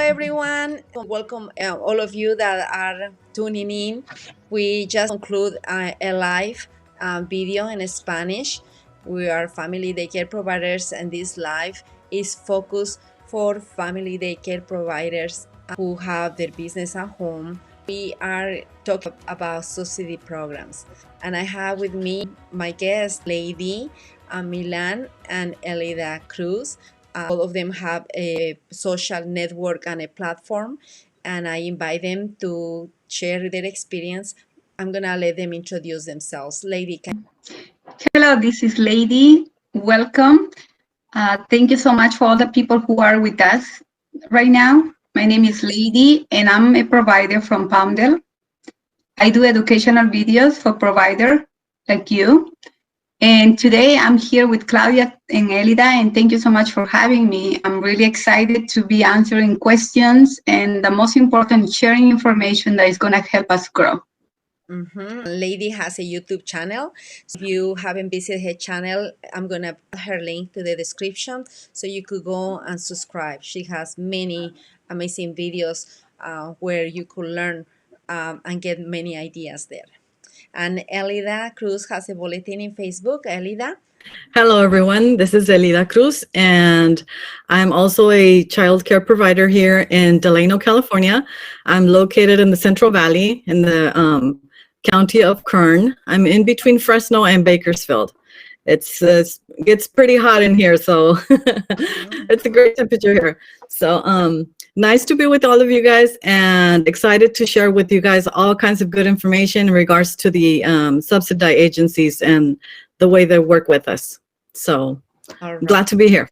everyone. Welcome all of you that are tuning in. We just conclude a live video in Spanish. We are family daycare providers, and this live is focused for family daycare providers who have their business at home. We are talking about subsidy programs, and I have with me my guest, Lady Milan and Elida Cruz. All of them have a social network and a platform, and I invite them to share their experience. I'm gonna let them introduce themselves. Lady, Hello, this is Lady. Welcome. Thank you so much for all the people who are with us right now. My name is Lady, and I'm a provider from Palmdale. I do educational videos for providers like you. And today I'm here with Claudia and Elida, and thank you so much for having me. I'm really excited to be answering questions, and the most important, sharing information that is going to help us grow. Lady has a YouTube channel. So if you haven't visited her channel, I'm gonna put her link to the description so you could go and subscribe. She has many amazing videos where you could learn and get many ideas there. And Elida Cruz has a bulletin in Facebook. Elida. Hello, everyone. This is Elida Cruz, and I'm also a childcare provider here in Delano, California. I'm located in the Central Valley in the county of Kern. I'm in between Fresno and Bakersfield. It gets pretty hot in here, so it's a great temperature here. So nice to be with all of you guys, and excited to share with you guys all kinds of good information in regards to the subsidized agencies and the way they work with us. So glad to be here.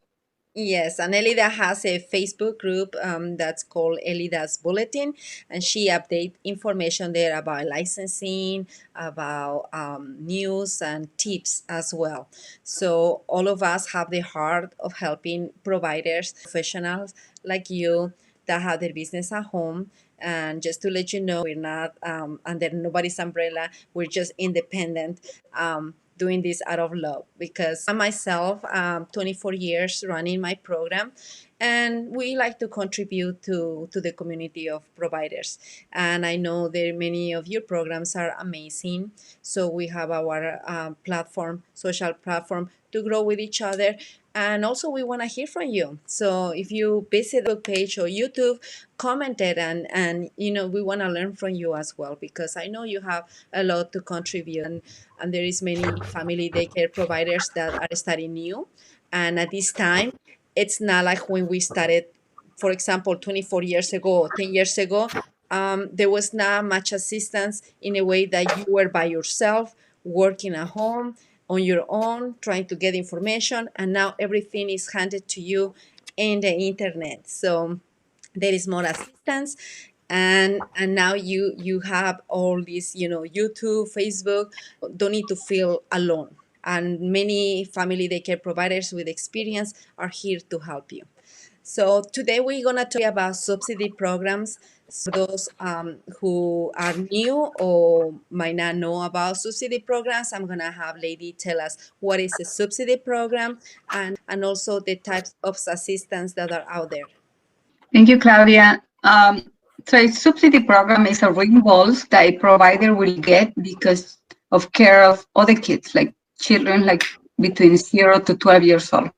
Yes, and Elida has a Facebook group that's called Elida's Bulletin, and she updates information there about licensing, about news and tips as well. So all of us have the heart of helping providers, professionals like you that have their business at home. And just to let you know, we're not under nobody's umbrella. We're just independent. Doing this out of love, because I myself 24 years running my program, and we like to contribute to the community of providers. And I know that many of your programs are amazing, so we have our platform, social platform, to grow with each other. And also we want to hear from you, so if you visit the page or YouTube, comment it, and we want to learn from you as well, because I know you have a lot to contribute. And there is many family daycare providers that are starting new, and at this time it's not like when we started, for example, 24 years ago, 10 years ago. There was not much assistance, in a way that you were by yourself working at home on your own, trying to get information, and now everything is handed to you in the internet. So there is more assistance, and now you have all these, YouTube, Facebook. Don't need to feel alone, and many family daycare providers with experience are here to help you. So today we're going to talk about subsidy programs. So those who are new or might not know about subsidy programs, I'm going to have Lady tell us what is a subsidy program, and also the types of assistance that are out there. Thank you, Claudia. So a subsidy program is a reimburse that a provider will get because of care of other kids, like children like between 0 to 12 years old.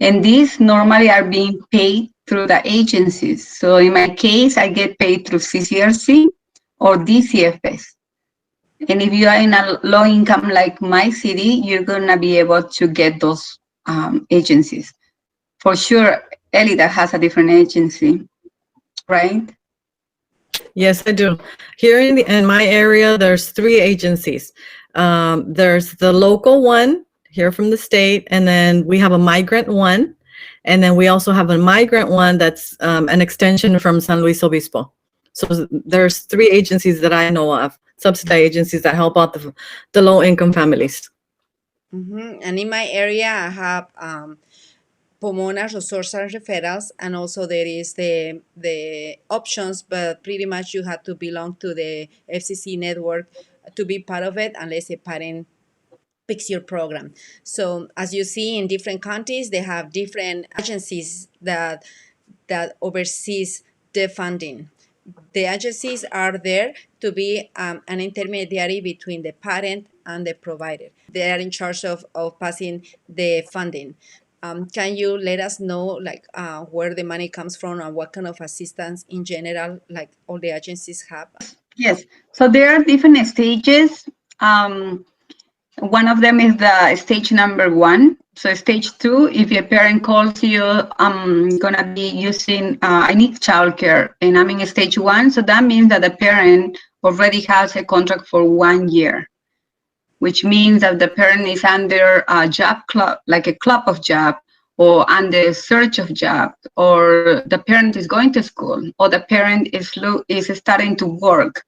And these normally are being paid through the agencies. So in my case, I get paid through CCRC or DCFS. And if you are in a low income like my city, you're going to be able to get those agencies. For sure, Elida has a different agency, right? Yes, I do. Here in my area, there's 3 agencies. There's the local one here from the state, and then we have a migrant one, and then we also have a migrant one that's an extension from San Luis Obispo. So there's 3 agencies that I know of, subsidized agencies that help out the low-income families. And in my area, I have Pomona Resource and Referrals, and also there is the options, but pretty much you have to belong to the FCC network to be part of it, unless a parent picks your program. So as you see, in different counties, they have different agencies that oversees the funding. The agencies are there to be an intermediary between the parent and the provider. They are in charge of passing the funding. Can you let us know like where the money comes from and what kind of assistance in general like all the agencies have? Yes. So there are different stages. One of them is the stage number 1. So stage 2, if your parent calls you, I'm gonna be using, I need childcare, and I'm in stage 1. So that means that the parent already has a contract for 1 year, which means that the parent is under a job club, like a club of job, or under search of job, or the parent is going to school, or the parent is starting to work.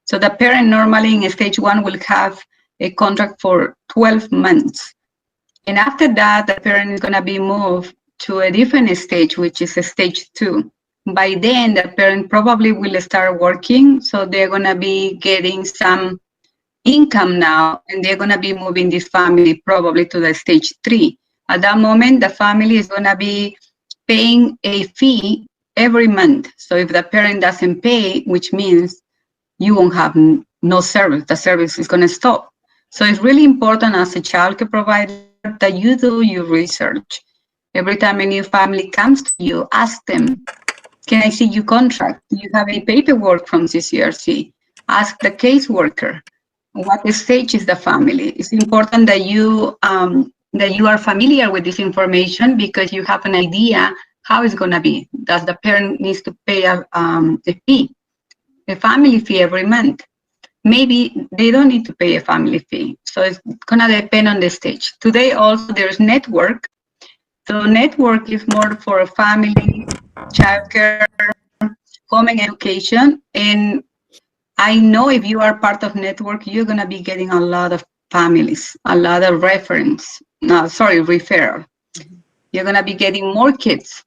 So the parent normally in stage 1 will have a contract for 12 months. And after that, the parent is going to be moved to a different stage, which is a stage 2. By then, the parent probably will start working. So they're going to be getting some income now, and they're going to be moving this family probably to the stage 3. At that moment, the family is going to be paying a fee every month. So if the parent doesn't pay, which means you won't have no service, the service is going to stop. So it's really important as a childcare provider that you do your research. Every time a new family comes to you, ask them, can I see your contract? Do you have any paperwork from CCRC? Ask the caseworker, what stage is the family? It's important that you are familiar with this information because you have an idea how it's going to be. Does the parent needs to pay a fee, a family fee every month? Maybe they don't need to pay a family fee. So it's going to depend on the stage. Today also there's network. So network is more for a family, childcare, home and education. And I know if you are part of network, you're going to be getting a lot of families, a lot of referral. You're going to be getting more kids.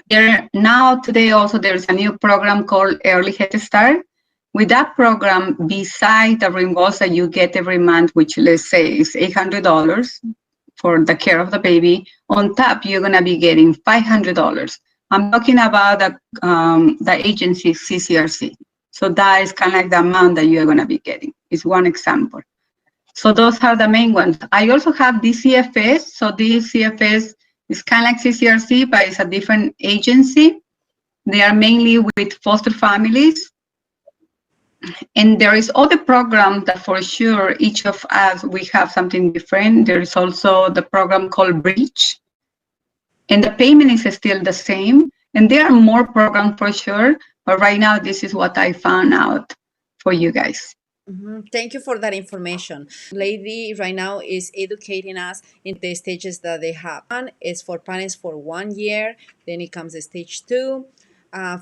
Today also there's a new program called Early Head Start. With that program, beside the reimbursement that you get every month, which let's say is $800 for the care of the baby, on top you're going to be getting $500. I'm talking about the agency CCRC. So that is kind of like the amount that you're going to be getting. It's one example. So those are the main ones. I also have DCFS. So DCFS is kind of like CCRC, but it's a different agency. They are mainly with foster families. And there is other programs that for sure each of us, we have something different. There is also the program called Bridge. And the payment is still the same. And there are more programs for sure. But right now, this is what I found out for you guys. Thank you for that information. Lady right now is educating us in the stages that they have. One is for parents for 1 year, then it comes to stage 2.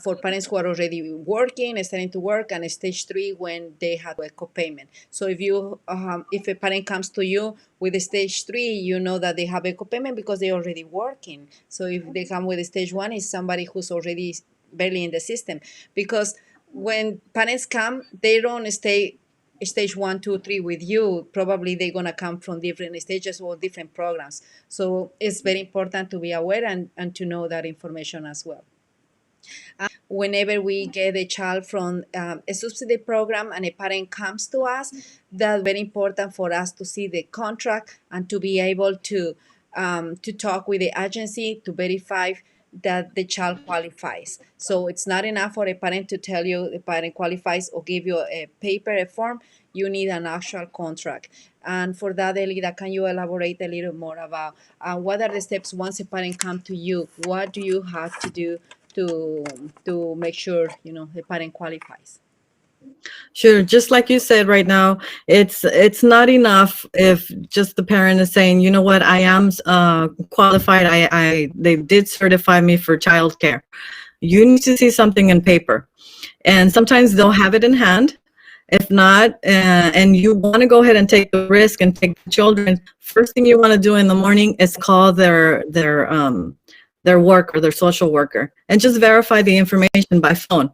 For parents who are already working, starting to work, and stage 3 when they have a co-payment. So if a parent comes to you with a stage 3, you know that they have a co-payment because they're already working. So if they come with a stage 1, it's somebody who's already barely in the system. Because when parents come, they don't stay stage 1, 2, 3 with you. Probably they're gonna come from different stages or different programs. So it's very important to be aware and to know that information as well. Whenever we get a child from a subsidy program and a parent comes to us, that's very important for us to see the contract and to be able to talk with the agency to verify that the child qualifies. So it's not enough for a parent to tell you the parent qualifies or give you a paper, a form. You need an actual contract. And for that, Elida, can you elaborate a little more about what are the steps once a parent comes to you? What do you have to do to make sure the parent qualifies? Sure. Just like you said right now, it's not enough if just the parent is saying, you know what, I am qualified. They did certify me for childcare. You need to see something in paper, and sometimes they'll have it in hand. If not, and you want to go ahead and take the risk and take the children, first thing you want to do in the morning is call their worker, their social worker, and just verify the information by phone.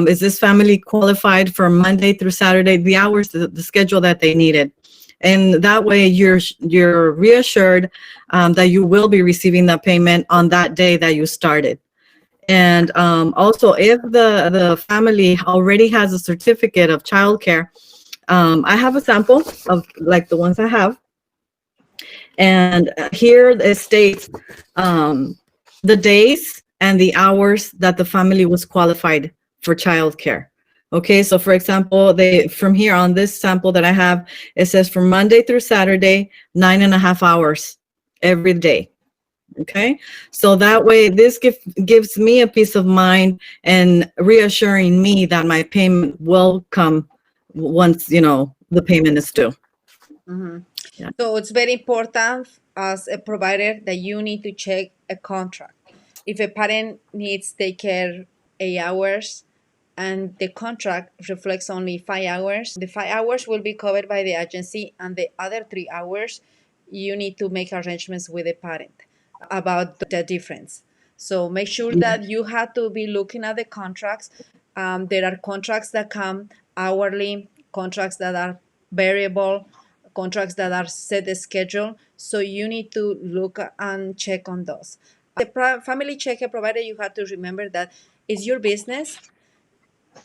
Is this family qualified for Monday through Saturday, the hours, the schedule that they needed? And that way you're reassured that you will be receiving that payment on that day that you started. And also, if the family already has a certificate of childcare, I have a sample of like the ones I have. And here it states the days and the hours that the family was qualified for childcare. Okay, so for example, from here on this sample that I have, it says from Monday through Saturday, 9.5 hours every day. Okay, so that way this gives me a peace of mind and reassuring me that my payment will come once, the payment is due. Mhm. Yeah. So it's very important as a provider that you need to check a contract. If a parent needs daycare 8 hours and the contract reflects only 5 hours, the 5 hours will be covered by the agency, and the other 3 hours you need to make arrangements with the parent about the difference. So make sure that you have to be looking at the contracts. There are contracts that come hourly, contracts that are variable, contracts that are set schedule. So you need to look and check on those. The family checker provider, you have to remember that it's your business.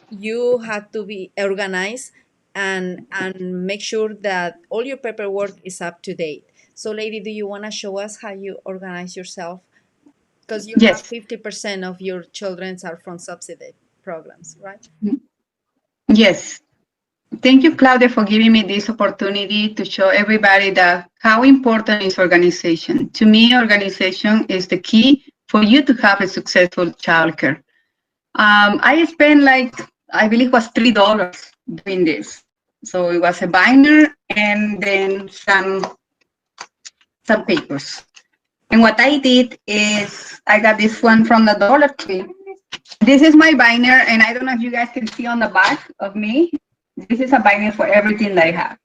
You have to be organized and make sure that all your paperwork is up to date. So, lady, do you want to show us how you organize yourself? Because you have Yes. 50% of your children are from subsidy programs, right? Yes. Thank you, Claudia, for giving me this opportunity to show everybody that how important is organization. To me, organization is the key for you to have a successful childcare. I spent I believe it was $3 doing this. So it was a binder and then some papers. And what I did is I got this one from the Dollar Tree. This is my binder, and I don't know if you guys can see on the back of me. This is a binder for everything that I have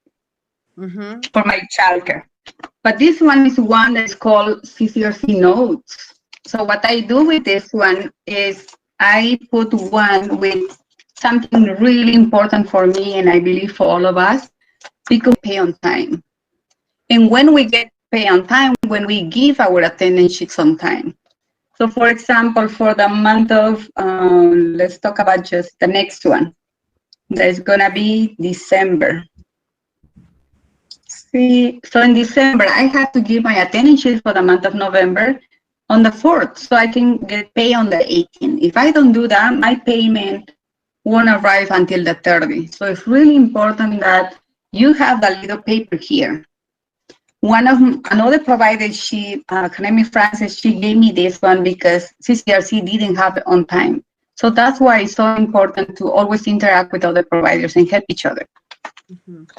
for my childcare. But this one is one that's called CCRC Notes. So what I do with this one is I put one with something really important for me, and I believe for all of us, because we pay on time. And when we get pay on time, when we give our attendance sheets on time. So for example, for the month of, let's talk about just the next one. That's gonna be December. See, so in December, I have to give my attendance sheet for the month of November on the 4th, so I can get paid on the 18th. If I don't do that, my payment won't arrive until the 30th. So it's really important that you have the little paper here. Another provider, her name is Frances, she gave me this one because CCRC didn't have it on time. So that's why it's so important to always interact with other providers and help each other.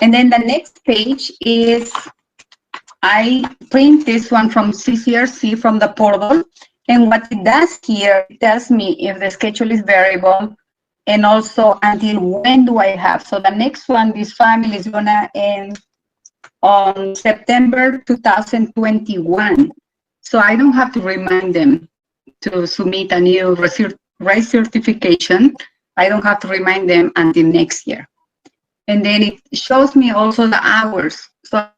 And then the next page is, I print this one from CCRC from the portal. And what it does here, it tells me if the schedule is variable and also until when do I have. So the next one, this family is gonna end on September 2021. So I don't have to remind them to submit a new rice certification. I don't have to remind them until next year. And then it shows me also the hours. So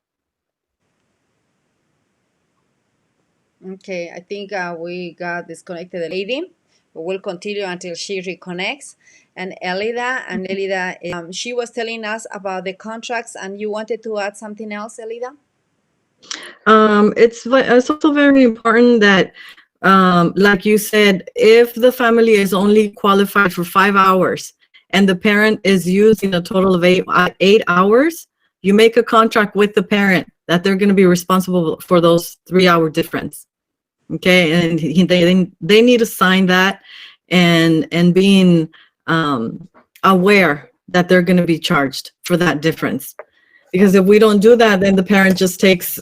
Okay, I think we got disconnected, the lady. We'll continue until she reconnects. And Elida, she was telling us about the contracts, and you wanted to add something else, Elida? It's also very important that, like you said, if the family is only qualified for 5 hours and the parent is using a total of 8 hours, you make a contract with the parent that they're going to be responsible for those 3-hour difference. Okay, and they need to sign that and being aware that they're going to be charged for that difference. Because if we don't do that, then the parent just takes,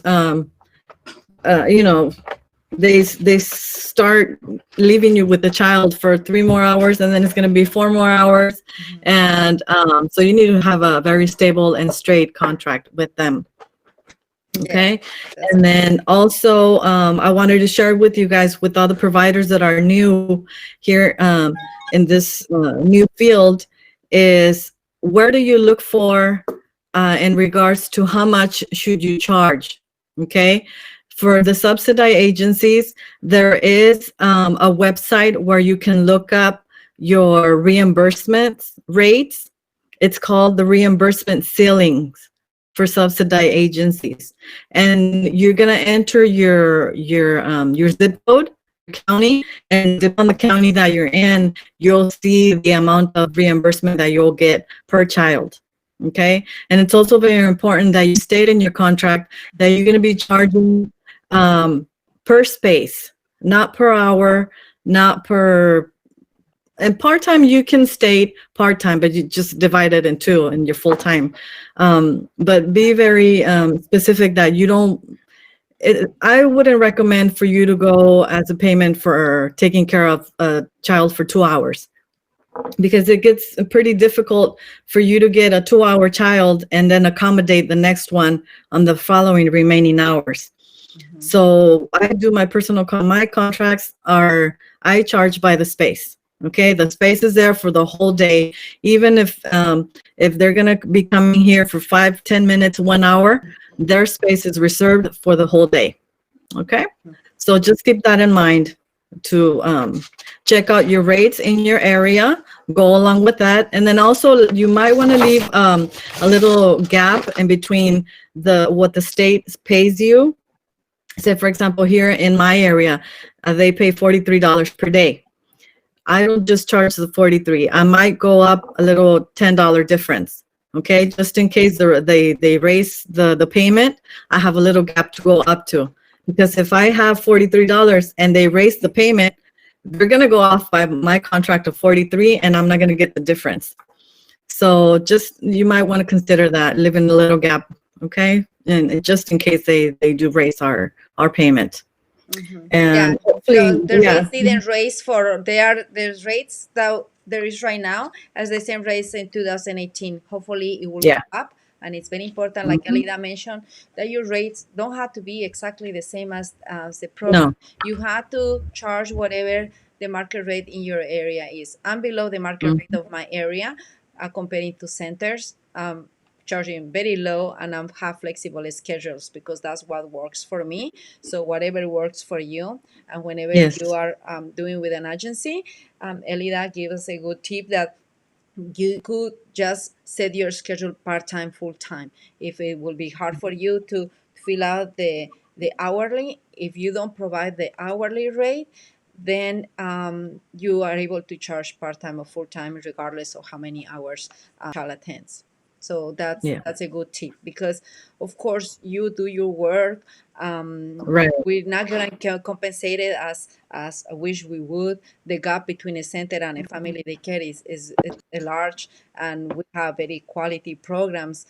they start leaving you with the child for 3 more hours, and then it's going to be 4 more hours. And so you need to have a very stable and straight contract with them. Okay. Yes, And then also, I wanted to share with you guys, with all the providers that are new here in this new field, is where do you look for in regards to how much should you charge? Okay. For the subsidized agencies, there is a website where you can look up your reimbursement rates. It's called the reimbursement ceilings for subsidized agencies, and you're gonna enter your zip code, county, and depending on the county that you're in, you'll see the amount of reimbursement that you'll get per child. Okay, and it's also very important that you state in your contract that you're going to be charging per space, not per hour, not per. And part-time, you can state part-time, but you just divide it in two and you're full-time. But be very specific that you don't. I wouldn't recommend for you to go as a payment for taking care of a child for 2 hours, because it gets pretty difficult for you to get a 2-hour child and then accommodate the next one on the following remaining hours. So I do my my contracts are, I charge by the space. Okay, the space is there for the whole day. Even if they're gonna be coming here for 5-10 minutes, 1 hour, their space is reserved for the whole day. Okay, so just keep that in mind to check out your rates in your area, go along with that. And then also you might want to leave a little gap in between what the state pays you. Say, for example, here in my area, they pay $43 per day. I don't just charge the 43. I might go up a little $10 difference. Okay, just in case they raise the payment, I have a little gap to go up to. Because if I have $43 and they raise the payment, they're going to go off by my contract of 43 and I'm not going to get the difference. So just, you might want to consider that, live in a little gap, okay? And just in case they do raise our payment. And hopefully, so the rates didn't raise for there's rates that there is right now as the same rates in 2018. Hopefully it will go up. And it's very important, like Elida mentioned, that your rates don't have to be exactly the same as the program. No. You have to charge whatever the market rate in your area is. I'm below the market rate of my area comparing to centers, charging very low, and I have flexible schedules because that's what works for me. So whatever works for you, and whenever you are doing with an agency, Elida gave us a good tip that you could just set your schedule part-time, full-time. If it will be hard for you to fill out the hourly, if you don't provide the hourly rate, then you are able to charge part-time or full-time regardless of how many hours child attends. So that's a good tip, because of course you do your work. Right. We're not gonna compensate it as I wish we would. The gap between a center and a family daycare is large, and we have very quality programs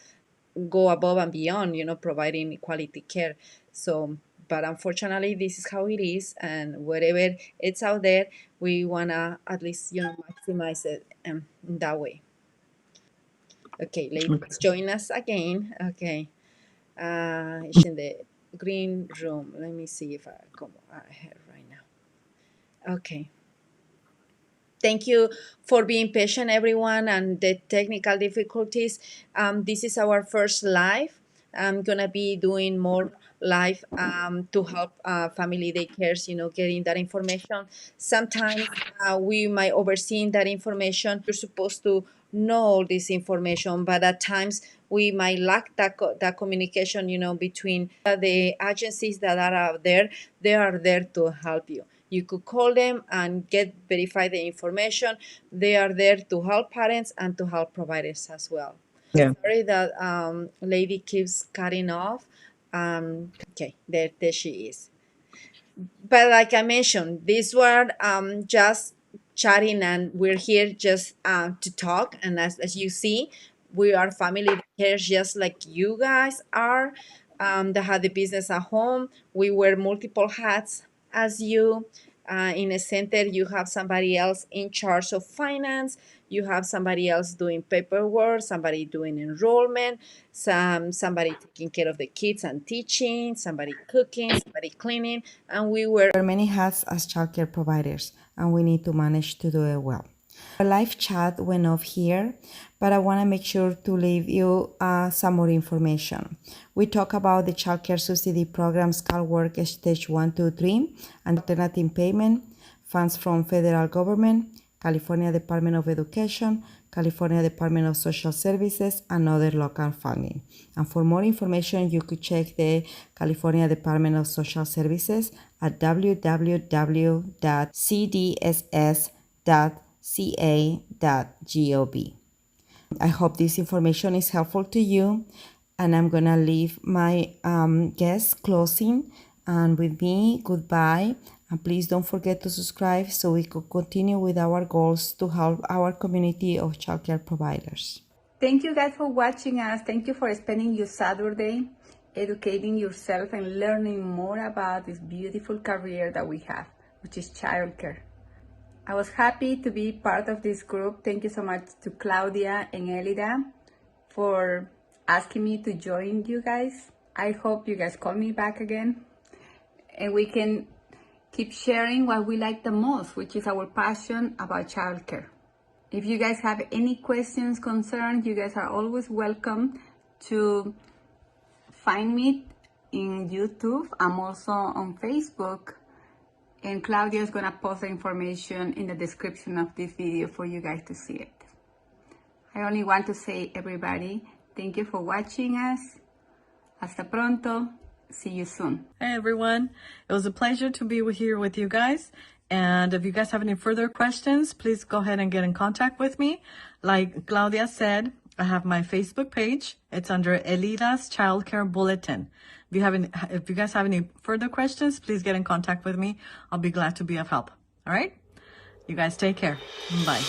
go above and beyond, providing quality care. So, but unfortunately, this is how it is, and whatever it's out there, we wanna at least maximize it in that way. Okay, ladies, join us again. Okay, it's in the green room. Let me see if I come ahead right now. Okay. Thank you for being patient, everyone, and the technical difficulties. This is our first live. I'm gonna be doing more live to help family daycares, getting that information. Sometimes we might oversee that information. You're supposed to know all this information, but at times we might lack that communication, between the agencies that are out there. They are there to help you. You could call them and verify the information. They are there to help parents and to help providers as well. Yeah. Sorry that lady keeps cutting off. Okay, there she is. But like I mentioned, these were just chatting, and we're here just to talk. And as you see, we are family cares just like you guys are, that had the business at home. We wear multiple hats as you. In a center, you have somebody else in charge of finance. You have somebody else doing paperwork, somebody doing enrollment, somebody taking care of the kids and teaching, somebody cooking, somebody cleaning, and we wear many hats as childcare providers, and we need to manage to do it well. A live chat went off here, but I want to make sure to leave you some more information. We talk about the childcare subsidy programs called Work Stage 1, 2, 3, and alternative payment, funds from federal government, California Department of Education, California Department of Social Services, and other local funding. And for more information, you could check the California Department of Social Services at www.cdss.ca.gov. I hope this information is helpful to you, and I'm gonna leave my guest closing, and with me, goodbye. And please don't forget to subscribe so we could continue with our goals to help our community of childcare providers. Thank you guys for watching us. Thank you for spending your Saturday educating yourself and learning more about this beautiful career that we have, which is childcare. I was happy to be part of this group. Thank you so much to Claudia and Elida for asking me to join you guys. I hope you guys call me back again and we can keep sharing what we like the most, which is our passion about childcare. If you guys have any questions, concerns, you guys are always welcome to find me in YouTube. I'm also on Facebook. And Claudia is gonna post the information in the description of this video for you guys to see it. I only want to say, everybody, thank you for watching us. Hasta pronto. See you soon. Hey everyone, it was a pleasure to be here with you guys. And if you guys have any further questions, please go ahead and get in contact with me. Like Claudia said, I have my Facebook page. It's under Elida's Childcare Bulletin. If you guys have any further questions, please get in contact with me. I'll be glad to be of help. All right? You guys take care. Bye.